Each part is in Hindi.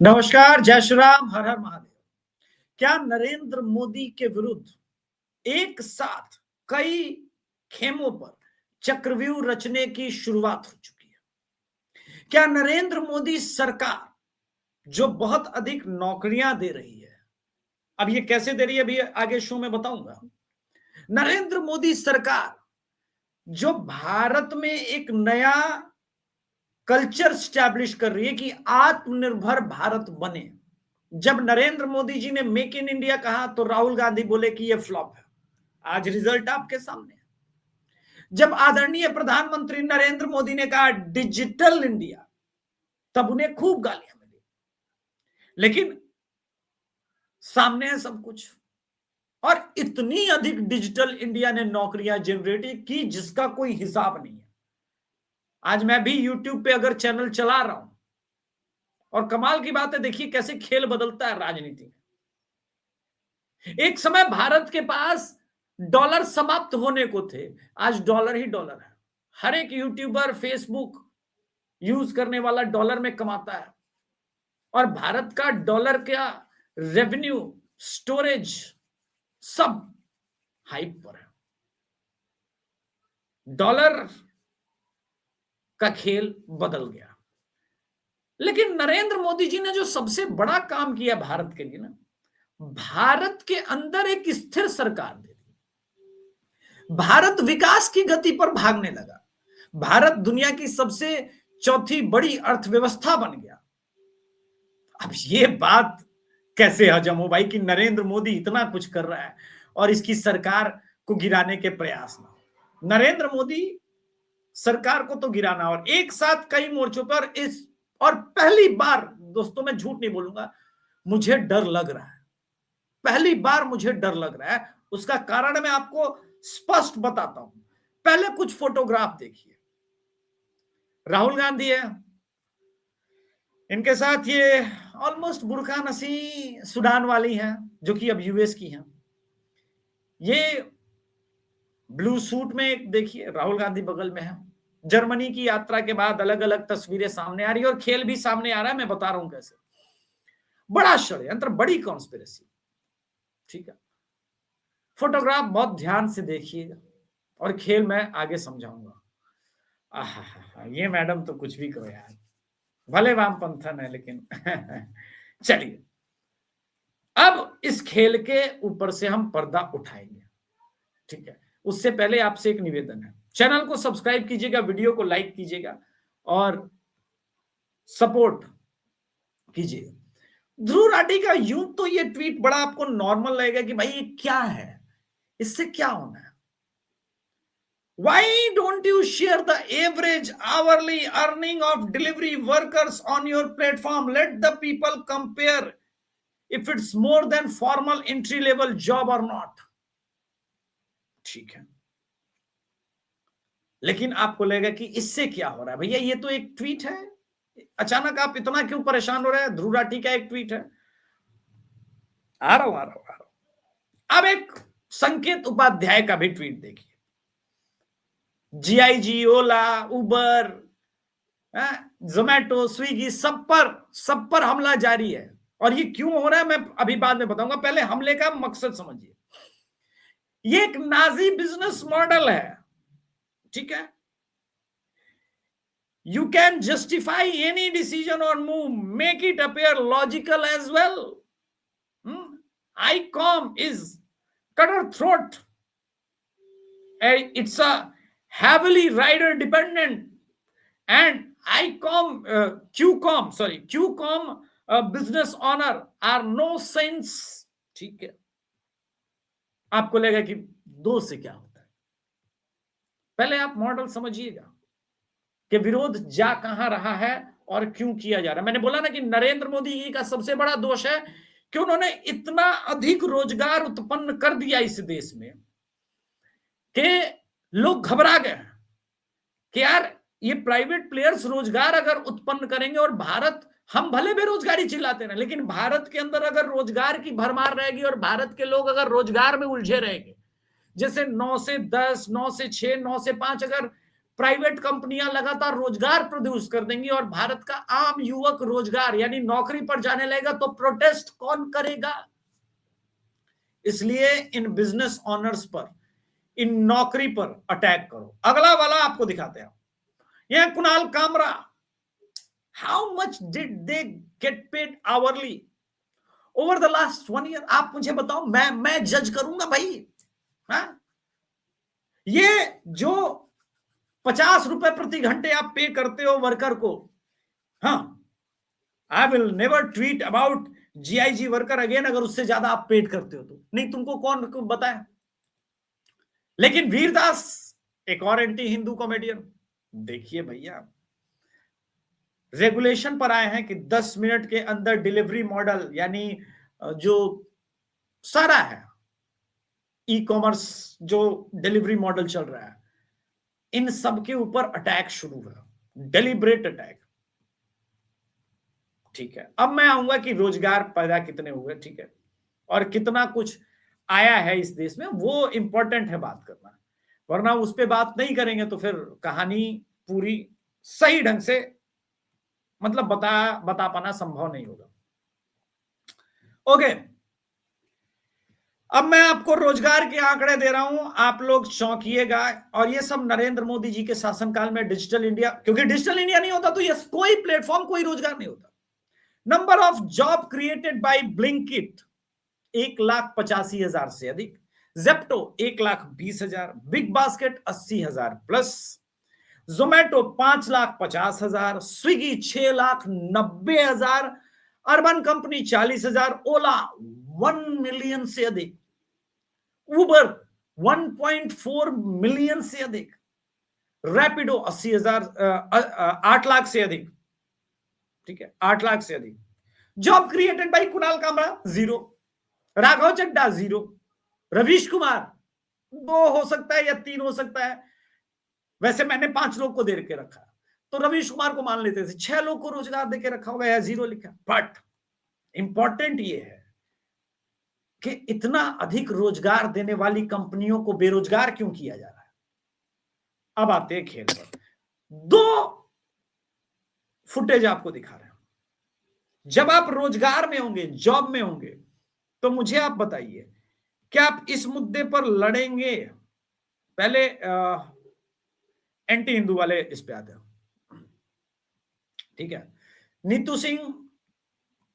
नमस्कार, जय श्री राम, हर हर महादेव। क्या नरेंद्र मोदी के विरुद्ध एक साथ कई खेमों पर चक्रव्यूह रचने की शुरुआत हो चुकी है? क्या नरेंद्र मोदी सरकार जो बहुत अधिक नौकरियां दे रही है, अब ये कैसे दे रही है अभी आगे शो में बताऊंगा। नरेंद्र मोदी सरकार जो भारत में एक नया कल्चर स्टैब्लिश कर रही है कि आत्मनिर्भर भारत बने। जब नरेंद्र मोदी जी ने मेक इन इंडिया कहा तो राहुल गांधी बोले कि यह फ्लॉप है। आज रिजल्ट आपके सामने है। जब आदरणीय प्रधानमंत्री नरेंद्र मोदी ने कहा डिजिटल इंडिया, तब उन्हें खूब गालियां मिली, लेकिन सामने है सब कुछ। और इतनी अधिक डिजिटल इंडिया ने नौकरियां जनरेट की जिसका कोई हिसाब नहीं है। आज मैं भी यूट्यूब पे अगर चैनल चला रहा हूं, और कमाल की बात है, देखिए कैसे खेल बदलता है राजनीति में। एक समय भारत के पास डॉलर समाप्त होने को थे, आज डॉलर ही डॉलर है। हर एक यूट्यूबर फेसबुक यूज करने वाला डॉलर में कमाता है, और भारत का डॉलर का रेवेन्यू, स्टोरेज सब हाइप पर है। डॉलर का खेल बदल गया। लेकिन नरेंद्र मोदी जी ने जो सबसे बड़ा काम किया भारत के लिए ना, भारत के अंदर एक स्थिर सरकार दे दी। भारत विकास की गति पर भागने लगा। भारत दुनिया की सबसे चौथी बड़ी अर्थव्यवस्था बन गया। अब ये बात कैसे हजम हो भाई कि नरेंद्र मोदी इतना कुछ कर रहा है और इसकी सरकार को गिराने के प्रयास ना हो। नरेंद्र मोदी सरकार को तो गिराना, और एक साथ कई मोर्चों पर इस, और पहली बार दोस्तों मैं झूठ नहीं बोलूंगा, मुझे डर लग रहा है। पहली बार मुझे डर लग रहा है। उसका कारण मैं आपको स्पष्ट बताता हूं। पहले कुछ फोटोग्राफ देखिए। राहुल गांधी है, इनके साथ ये ऑलमोस्ट बुरखा नसी सूडान वाली हैं जो कि अब यूएस की हैं। ये ब्लू सूट में एक देखिए राहुल गांधी बगल में है। जर्मनी की यात्रा के बाद अलग अलग तस्वीरें सामने आ रही है और खेल भी सामने आ रहा है। मैं बता रहा हूं कैसे। बड़ा षड्यंत्र, बड़ी कॉन्स्पिरेसी। ठीक है, फोटोग्राफ बहुत ध्यान से देखिएगा और खेल मैं आगे समझाऊंगा। ये मैडम तो कुछ भी करो यार, भले वामपंथन है लेकिन चलिए अब इस खेल के ऊपर से हम पर्दा उठाएंगे। ठीक है, उससे पहले आपसे एक निवेदन है, चैनल को सब्सक्राइब कीजिएगा, वीडियो को लाइक कीजिएगा और सपोर्ट कीजिएगा। ध्रुव राठी का यूं तो ये ट्वीट बड़ा आपको नॉर्मल लगेगा कि भाई ये क्या है, इससे क्या होना है। Why don't you share the average hourly earning of delivery workers on your platform? Let the people compare if it's more than formal entry level job or not. ठीक है, लेकिन आपको लगेगा कि इससे क्या हो रहा है। भैया ये तो एक ट्वीट है, अचानक आप इतना क्यों परेशान हो रहे हैं। ध्रुव राठी का एक ट्वीट है। आ रहा हूं। अब एक संकेत उपाध्याय का भी ट्वीट देखिए। जीआईजी, ओला, उबर, जोमेटो, स्विगी, सब पर हमला जारी है। और ये क्यों हो रहा है मैं अभी बाद में बताऊंगा। पहले हमले का मकसद समझिए। ये एक नाजी बिजनेस मॉडल है। ठीक है, you can justify any decision or move, make it appear logical as well. ICOM is cutthroat. It's a heavily rider dependent, and QCOM business owner are no sense. ठीक है, आपको लगेगा कि दो से क्या होता है। पहले आप मॉडल समझिएगा कि विरोध जा कहां रहा है और क्यों किया जा रहा है। मैंने बोला ना कि नरेंद्र मोदी जी का सबसे बड़ा दोष है कि उन्होंने इतना अधिक रोजगार उत्पन्न कर दिया इस देश में कि लोग घबरा गए कि यार ये प्राइवेट प्लेयर्स रोजगार अगर उत्पन्न करेंगे, और भारत, हम भले बेरोजगारी चिल्लाते रहे, लेकिन भारत के अंदर अगर रोजगार की भरमार रहेगी और भारत के लोग अगर रोजगार में उलझे रहेंगे, जैसे 9 से 10, 9 से 6, 9 से 5 अगर प्राइवेट कंपनियां लगातार रोजगार प्रोड्यूस कर देंगी और भारत का आम युवक रोजगार यानी नौकरी पर जाने लगेगा, तो प्रोटेस्ट कौन करेगा? इसलिए इन बिजनेस ऑनर्स पर, इन नौकरी पर अटैक करो। अगला वाला आपको दिखाते हैं, यह Kunal Kamra. How much did they get paid hourly over the last 1 year? आप मुझे बताओ, मैं जज करूंगा भाई? हाँ, ये जो 50 रुपए प्रति घंटे आप पे करते हो वर्कर को, हाँ, I will never tweet about GIG worker again अगर उससे ज्यादा आप पेड करते हो तो। नहीं, तुमको कौन बताया? लेकिन वीरदास, एक और एंटी हिंदू कॉमेडियन, देखिए भैया, रेगुलेशन पर आए हैं कि 10 मिनट के अंदर डिलीवरी मॉडल, यानी जो सारा है ई कॉमर्स जो डिलीवरी मॉडल चल रहा है, इन सब के ऊपर अटैक शुरू है, डेलिब्रेट अटैक। ठीक है, अब मैं आऊंगा कि रोजगार पैदा कितने हुए, ठीक है, और कितना कुछ आया है इस देश में, वो इंपॉर्टेंट है बात करना, वरना उस पर बात नहीं करेंगे तो फिर कहानी पूरी सही ढंग से मतलब बता पाना संभव नहीं होगा। ओके, अब मैं आपको रोजगार के आंकड़े दे रहा हूं, आप लोग चौंकिएगा। और ये सब नरेंद्र मोदी जी के शासनकाल में डिजिटल इंडिया, क्योंकि डिजिटल इंडिया नहीं होता तो ये कोई प्लेटफॉर्म, कोई रोजगार नहीं होता। Number of job created bye Blinkit 1,85,000 से अधिक, Zepto 1,20,000, big basket 80,000 plus, Zomato 5,50,000, Swiggy 6,90,000, urban company 40,000, ओला 1 मिलियन से अधिक, उबर 1.4 मिलियन से अधिक, रैपिडो 80,000, 8 लाख से अधिक, ठीक है, 8 लाख से अधिक। Job created by Kunal Kamra 0, Raghav Chadha 0, Ravish Kumar 2 हो सकता है या 3 हो सकता है, वैसे मैंने 5 लोग को दे के रखा, तो रवीश कुमार को मान लेते थे, 6 लोग को रोजगार देके रखा होगा या 0 लिखा। बट इंपॉर्टेंट ये है कि इतना अधिक रोजगार देने वाली कंपनियों को बेरोजगार क्यों किया जा रहा है? अब आते हैं खेल पर। 2 फुटेज आपको दिखा रहे हैं। जब आप रोजगार में होंगे, जॉब में होंगे, तो मुझे आप बताइए, क्या आप इस मुद्दे पर लड़ेंगे? पहले एंटी हिंदू वाले इस पे आते हैं, ठीक है। नीतू सिंह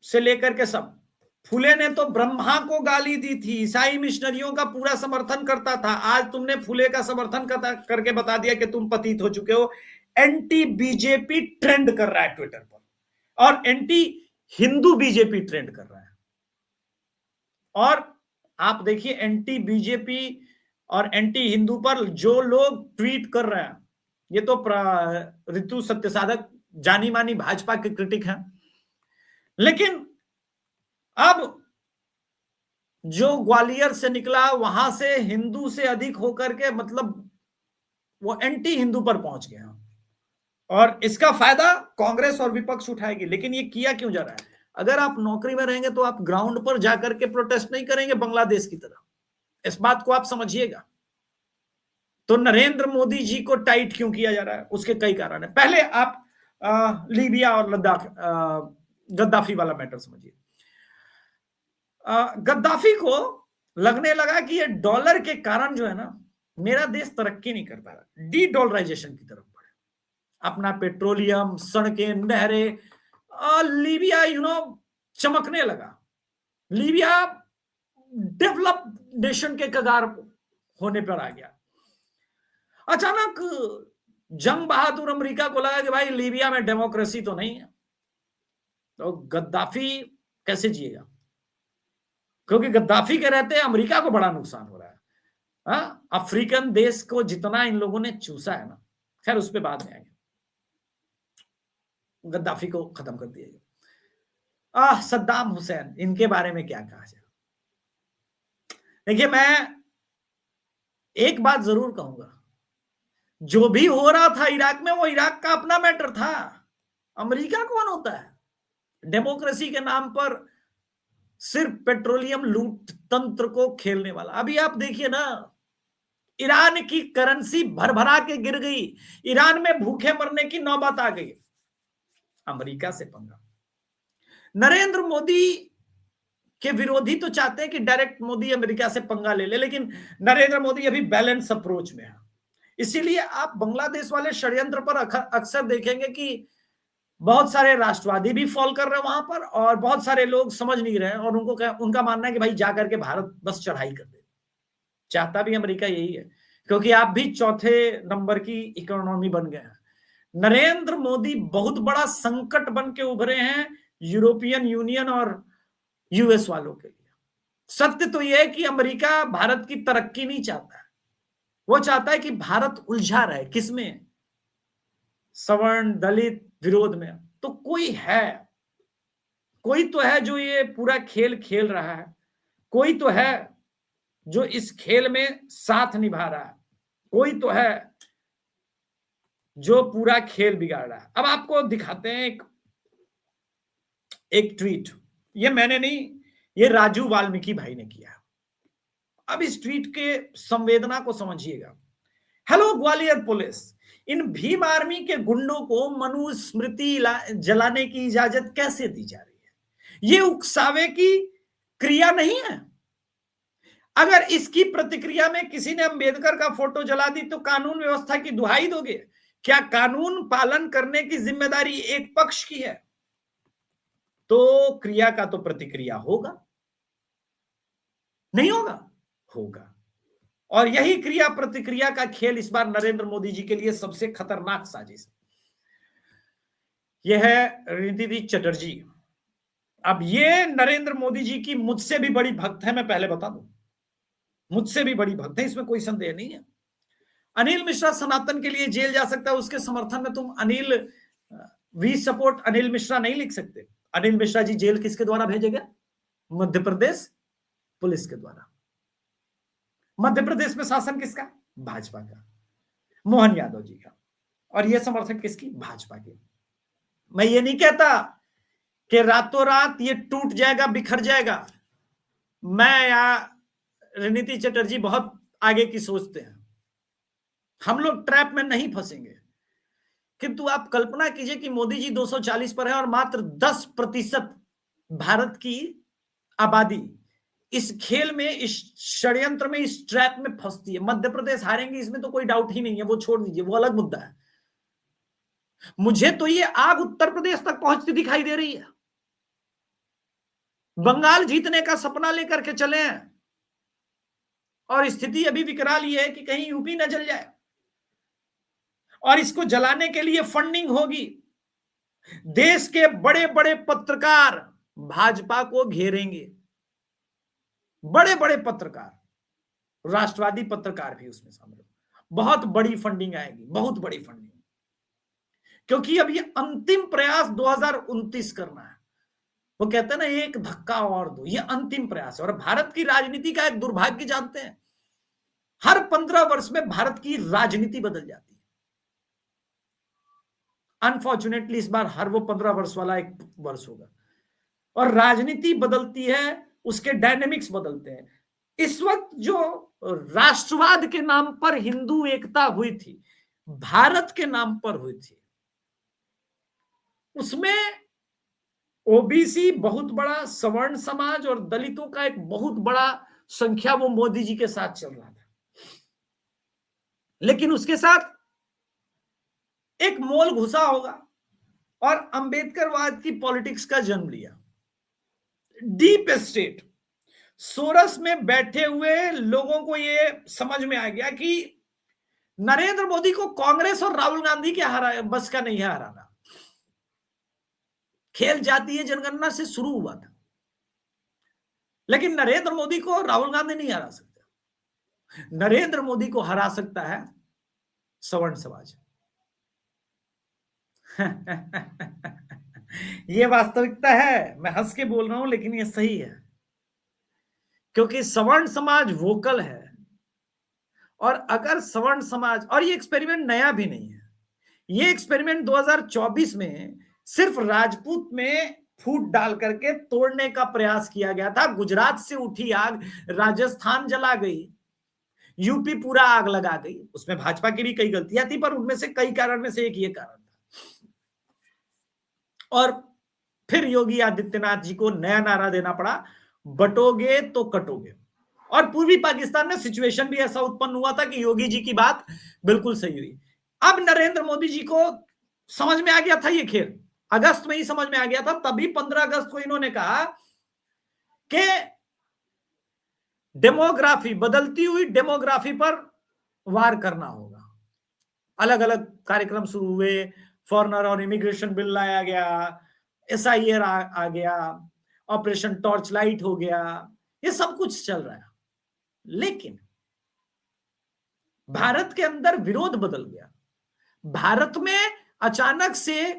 से लेकर के सब, फुले ने तो ब्रह्मा को गाली दी थी, ईसाई मिशनरियों का पूरा समर्थन करता था, आज तुमने फुले का समर्थन करके बता दिया कि तुम पतित हो चुके हो। एंटी बीजेपी ट्रेंड कर रहा है ट्विटर पर, और एंटी हिंदू बीजेपी ट्रेंड कर रहा है। और आप देखिए, एंटी बीजेपी और एंटी हिंदू पर जो लोग ट्वीट कर रहे हैं, ये तो ऋतु सत्यसाधक जानी मानी भाजपा के क्रिटिक हैं, लेकिन अब जो ग्वालियर से निकला, वहां से हिंदू से अधिक होकर के मतलब वो एंटी हिंदू पर पहुंच गया, और इसका फायदा कांग्रेस और विपक्ष उठाएगी। लेकिन ये किया क्यों जा रहा है? अगर आप नौकरी में रहेंगे तो आप ग्राउंड पर जाकर के प्रोटेस्ट नहीं करेंगे बांग्लादेश की तरह, इस बात को आप समझिएगा। तो नरेंद्र मोदी जी को टाइट क्यों किया जा रहा है? उसके कई कारण है। पहले आप लीबिया और लद्दाख, गद्दाफी वाला मैटर समझिए। गद्दाफी को लगने लगा कि ये डॉलर के कारण जो है ना, मेरा देश तरक्की नहीं कर पा रहा, डी डॉलराइजेशन की तरफ बढ़े, अपना पेट्रोलियम, सड़कें, नहरें, लीबिया चमकने लगा, लीबिया डेवलप नेशन के कगार होने पर आ गया। अचानक जंग बहादुर अमेरिका को लगा कि भाई लीबिया में डेमोक्रेसी तो नहीं है, तो गद्दाफी कैसे जिएगा? क्योंकि गद्दाफी के रहते अमेरिका को बड़ा नुकसान हो रहा है। अफ्रीकन देश को जितना इन लोगों ने चूसा है ना, खैर उस पर बाद में आएंगे। गद्दाफी को खत्म कर दिया गया। सद्दाम हुसैन, इनके बारे में क्या कहा जाए? देखिए, मैं एक बात जरूर कहूंगा, जो भी हो रहा था इराक में, वो इराक का अपना मैटर था। अमेरिका कौन होता है डेमोक्रेसी के नाम पर सिर्फ पेट्रोलियम लूट तंत्र को खेलने वाला? अभी आप देखिए ना, ईरान की करेंसी भरभरा के गिर गई, ईरान में भूखे मरने की नौबत आ गई। अमेरिका से पंगा। नरेंद्र मोदी के विरोधी तो चाहते हैं कि डायरेक्ट मोदी अमेरिका से पंगा ले ले, लेकिन नरेंद्र मोदी अभी बैलेंस अप्रोच में है। इसीलिए आप बांग्लादेश वाले षड्यंत्र पर अक्सर देखेंगे कि बहुत सारे राष्ट्रवादी भी फॉल कर रहे हैं वहां पर, और बहुत सारे लोग समझ नहीं रहे हैं, और उनका मानना है कि भाई जाकर के भारत बस चढ़ाई कर दे। चाहता भी अमेरिका यही है, क्योंकि आप भी चौथे नंबर की इकोनॉमी बन गए हैं। नरेंद्र मोदी बहुत बड़ा संकट बन के उभरे हैं यूरोपियन यूनियन और यूएस वालों के लिए। सत्य तो यह है कि अमेरिका भारत की तरक्की नहीं चाहता है, वो चाहता है कि भारत उलझा रहे। किसमें? सवर्ण दलित विरोध में। तो कोई तो है जो ये पूरा खेल खेल रहा है, कोई तो है जो इस खेल में साथ निभा रहा है, कोई तो है जो पूरा खेल बिगाड़ रहा है। अब आपको दिखाते हैं एक ट्वीट, ये मैंने नहीं, ये राजू वाल्मीकि भाई ने किया। अब इस ट्वीट के संवेदना को समझिएगा। हेलो ग्वालियर पुलिस, इन भीम आर्मी के गुंडों को मनुस्मृति जलाने की इजाजत कैसे दी जा रही है? ये उकसावे की क्रिया नहीं है। अगर इसकी प्रतिक्रिया में किसी ने अंबेडकर का फोटो जला दी तो कानून व्यवस्था की दुहाई दोगे? क्या कानून पालन करने की जिम्मेदारी एक पक्ष की है? तो क्रिया का तो प्रतिक्रिया होगा, नहीं होगा? होगा। और यही क्रिया प्रतिक्रिया का खेल इस बार नरेंद्र मोदी जी के लिए सबसे खतरनाक साजिश। यह है ऋतिति चटर्जी। अब ये नरेंद्र मोदी जी की मुझसे भी बड़ी भक्त है, मैं पहले बता दूं, मुझसे भी बड़ी भक्त है, इसमें कोई संदेह नहीं है। अनिल मिश्रा सनातन के लिए जेल जा सकता है, उसके समर्थन में तुम अनिल वी सपोर्ट अनिल मिश्रा नहीं लिख सकते। अनिल मिश्रा जी जेल किसके द्वारा भेजे गए? मध्य प्रदेश पुलिस के द्वारा। मध्य प्रदेश में शासन किसका? भाजपा का, मोहन यादव जी का। और ये समर्थक किसकी? भाजपा के। मैं ये नहीं कहता कि रातों रात ये टूट जाएगा, बिखर जाएगा। मैं या रणनीति चटर्जी बहुत आगे की सोचते हैं, हम लोग ट्रैप में नहीं फंसेंगे। किंतु आप कल्पना कीजिए कि मोदी जी 240 पर है और मात्र 10% भारत की आबादी इस खेल में, इस षड्यंत्र में, इस ट्रैप में फंसती है। मध्य प्रदेश हारेंगे इसमें तो कोई डाउट ही नहीं है, वो छोड़ दीजिए, वो अलग मुद्दा है। मुझे तो ये आग उत्तर प्रदेश तक पहुंचती दिखाई दे रही है। बंगाल जीतने का सपना लेकर के चले हैं और स्थिति अभी विकराल ये है कि कहीं यूपी न जल जाए, और इसको जलाने के लिए फंडिंग होगी। देश के बड़े बड़े पत्रकार भाजपा को घेरेंगे, बड़े बड़े पत्रकार, राष्ट्रवादी पत्रकार भी उसमें शामिल। बहुत बड़ी फंडिंग आएगी, बहुत बड़ी फंडिंग, क्योंकि अब ये अंतिम प्रयास 2029 करना है। वो कहते हैं ना, एक धक्का और दो, ये अंतिम प्रयास है। और भारत की राजनीति का एक दुर्भाग्य जानते हैं, हर 15 वर्ष में भारत की राजनीति बदल जाती है। अनफॉर्चुनेटली इस बार हर वो 15 वर्ष वाला एक वर्ष होगा, और राजनीति बदलती है, उसके डायनेमिक्स बदलते हैं। इस वक्त जो राष्ट्रवाद के नाम पर हिंदू एकता हुई थी, भारत के नाम पर हुई थी, उसमें ओबीसी बहुत बड़ा, सवर्ण समाज और दलितों का एक बहुत बड़ा संख्या वो मोदी जी के साथ चल रहा था। लेकिन उसके साथ एक मोल घुसा होगा और अंबेडकरवाद की पॉलिटिक्स का जन्म लिया। डीप स्टेट सोरस में बैठे हुए लोगों को यह समझ में आ गया कि नरेंद्र मोदी को कांग्रेस और राहुल गांधी के बस का नहीं है हराना। खेल जातीय जनगणना से शुरू हुआ था, लेकिन नरेंद्र मोदी को राहुल गांधी नहीं हरा सकता। नरेंद्र मोदी को हरा सकता है सवर्ण समाज। ये वास्तविकता है, मैं हंस के बोल रहा हूं, लेकिन ये सही है, क्योंकि सवर्ण समाज वोकल है। और अगर सवर्ण समाज, और ये एक्सपेरिमेंट नया भी नहीं है, ये एक्सपेरिमेंट 2024 में सिर्फ राजपूत में फूट डाल करके तोड़ने का प्रयास किया गया था। गुजरात से उठी आग राजस्थान जला गई, यूपी पूरा आग लगा गई। उसमें भाजपा की भी कई गलतियां थी, पर उनमें से कई कारण में से एक ये कारण था। और फिर योगी आदित्यनाथ जी को नया नारा देना पड़ा, बटोगे तो कटोगे। और पूर्वी पाकिस्तान में सिचुएशन भी ऐसा उत्पन्न हुआ था कि योगी जी की बात बिल्कुल सही हुई। अब नरेंद्र मोदी जी को समझ में आ गया था ये खेल, अगस्त में ही समझ में आ गया था। तभी 15 अगस्त को इन्होंने कहा कि डेमोग्राफी, बदलती हुई डेमोग्राफी पर वार करना होगा। अलग अलग कार्यक्रम शुरू हुए, फॉरेनर और इमिग्रेशन बिल लाया गया, एसआईआर आ गया, ऑपरेशन टॉर्च लाइट हो गया, ये सब कुछ चल रहा है। लेकिन भारत के अंदर विरोध बदल गया। भारत में अचानक से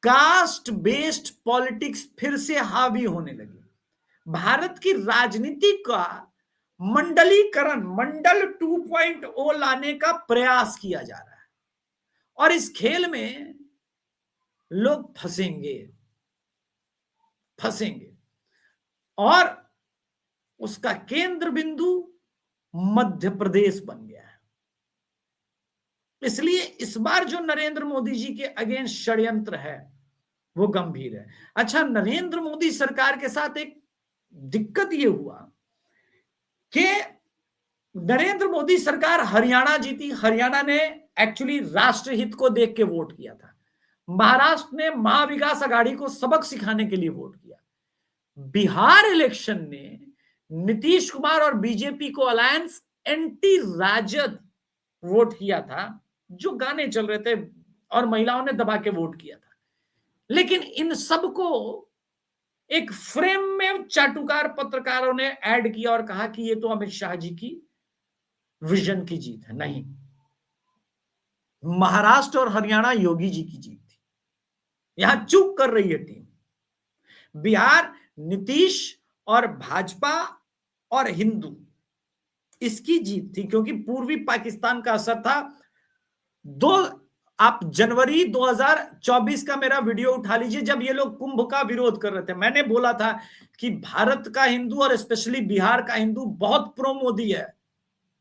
कास्ट बेस्ड पॉलिटिक्स फिर से हावी होने लगी। भारत की राजनीति का मंडलीकरण, मंडल 2.0 लाने का प्रयास किया जा रहा है। और इस खेल में लोग फंसेंगे और उसका केंद्र बिंदु मध्य प्रदेश बन गया है। इसलिए इस बार जो नरेंद्र मोदी जी के अगेंस्ट षड्यंत्र है वो गंभीर है। अच्छा, नरेंद्र मोदी सरकार के साथ एक दिक्कत ये हुआ कि नरेंद्र मोदी सरकार हरियाणा जीती। हरियाणा ने एक्चुअली राष्ट्रहित को देख के वोट किया था। महाराष्ट्र ने महाविकास आघाड़ी को सबक सिखाने के लिए वोट किया। बिहार इलेक्शन ने नीतीश कुमार और बीजेपी को अलायंस एंटी राजद वोट किया था, जो गाने चल रहे थे और महिलाओं ने दबा के वोट किया था। लेकिन इन सबको एक फ्रेम में चाटुकार पत्रकारों ने ऐड किया और कहा कि ये तो अमित शाह जी की विजन की जीत है। नहीं, महाराष्ट्र और हरियाणा योगी जी की जीत थी। यहां चूक कर रही है टीम। बिहार नीतीश और भाजपा और हिंदू, इसकी जीत थी, क्योंकि पूर्वी पाकिस्तान का असर था। आप जनवरी 2024 का मेरा वीडियो उठा लीजिए, जब ये लोग कुंभ का विरोध कर रहे थे। मैंने बोला था कि भारत का हिंदू और स्पेशली बिहार का हिंदू बहुत प्रो मोदी है,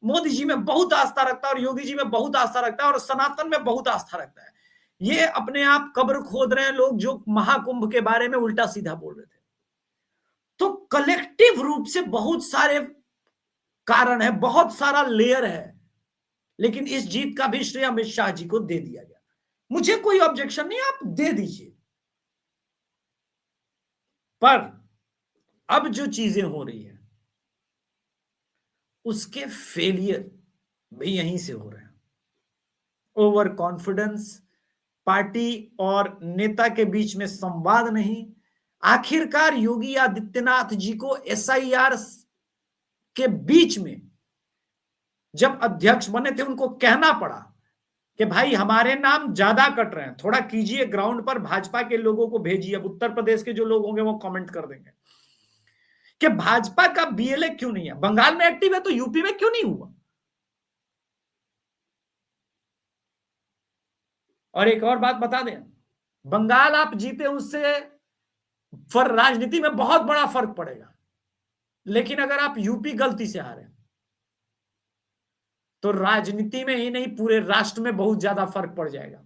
मोदी जी में बहुत आस्था रखता है और योगी जी में बहुत आस्था रखता है और सनातन में बहुत आस्था रखता है। ये अपने आप कब्र खोद रहे हैं लोग जो महाकुंभ के बारे में उल्टा सीधा बोल रहे थे। तो कलेक्टिव रूप से बहुत सारे कारण है, बहुत सारा लेयर है, लेकिन इस जीत का भी श्रेय अमित शाह जी को दे दिया गया। मुझे कोई ऑब्जेक्शन नहीं, आप दे दीजिए। पर अब जो चीजें हो रही है उसके फेलियर भी यहीं से हो रहे हैं। ओवर कॉन्फिडेंस, पार्टी और नेता के बीच में संवाद नहीं। आखिरकार योगी आदित्यनाथ जी को एसआईआर के बीच में जब अध्यक्ष बने थे उनको कहना पड़ा कि भाई हमारे नाम ज्यादा कट रहे हैं, थोड़ा कीजिए, ग्राउंड पर भाजपा के लोगों को भेजिए। अब उत्तर प्रदेश के जो लोग होंगे वो कमेंट कर देंगे कि भाजपा का बीएलए क्यों नहीं है, बंगाल में एक्टिव है तो यूपी में क्यों नहीं हुआ। और एक और बात बता दें, बंगाल आप जीते उससे राजनीति में बहुत बड़ा फर्क पड़ेगा, लेकिन अगर आप यूपी गलती से हारे तो राजनीति में ही नहीं पूरे राष्ट्र में बहुत ज्यादा फर्क पड़ जाएगा,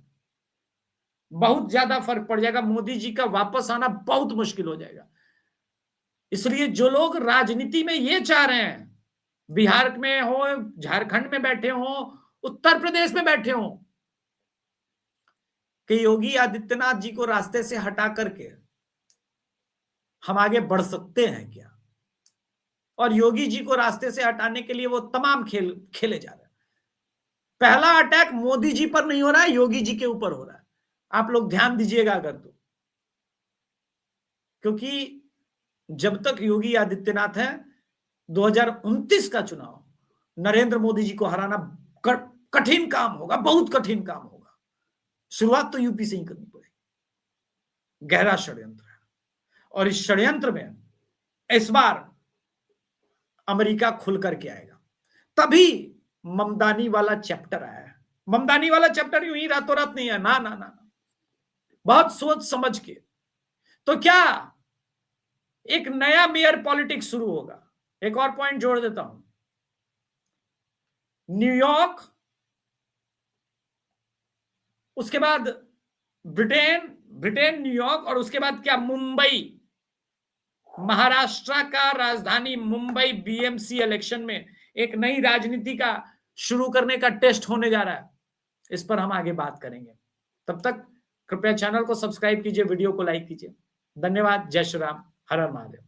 बहुत ज्यादा फर्क पड़ जाएगा। मोदी जी का वापस आना बहुत मुश्किल हो जाएगा। इसलिए जो लोग राजनीति में ये चाह रहे हैं, बिहार में हो, झारखंड में बैठे हो, उत्तर प्रदेश में बैठे हो, कि योगी आदित्यनाथ जी को रास्ते से हटा करके हम आगे बढ़ सकते हैं क्या, और योगी जी को रास्ते से हटाने के लिए वो तमाम खेल खेले जा रहे हैं। पहला अटैक मोदी जी पर नहीं हो रहा है, योगी जी के ऊपर हो रहा है। आप लोग ध्यान दीजिएगा अगर तो, क्योंकि जब तक योगी आदित्यनाथ है 2029 का चुनाव नरेंद्र मोदी जी को हराना कठिन काम होगा, बहुत कठिन काम होगा। शुरुआत तो यूपी से ही करनी पड़ेगी। गहरा षड्यंत्र है और इस षड्यंत्र में इस बार अमेरिका खुल करके आएगा। तभी ममदानी वाला चैप्टर आया है। ममदानी वाला चैप्टर यूं ही रातों रात नहीं है, ना ना ना, बहुत सोच समझ के। तो क्या एक नया मेयर पॉलिटिक्स शुरू होगा। एक और पॉइंट जोड़ देता हूं, न्यूयॉर्क, उसके बाद ब्रिटेन, न्यूयॉर्क, और उसके बाद क्या, मुंबई, महाराष्ट्र का राजधानी मुंबई बीएमसी इलेक्शन में एक नई राजनीति का शुरू करने का टेस्ट होने जा रहा है। इस पर हम आगे बात करेंगे। तब तक कृपया चैनल को सब्सक्राइब कीजिए, वीडियो को लाइक कीजिए। धन्यवाद। जय श्री राम। हर हर महादेव।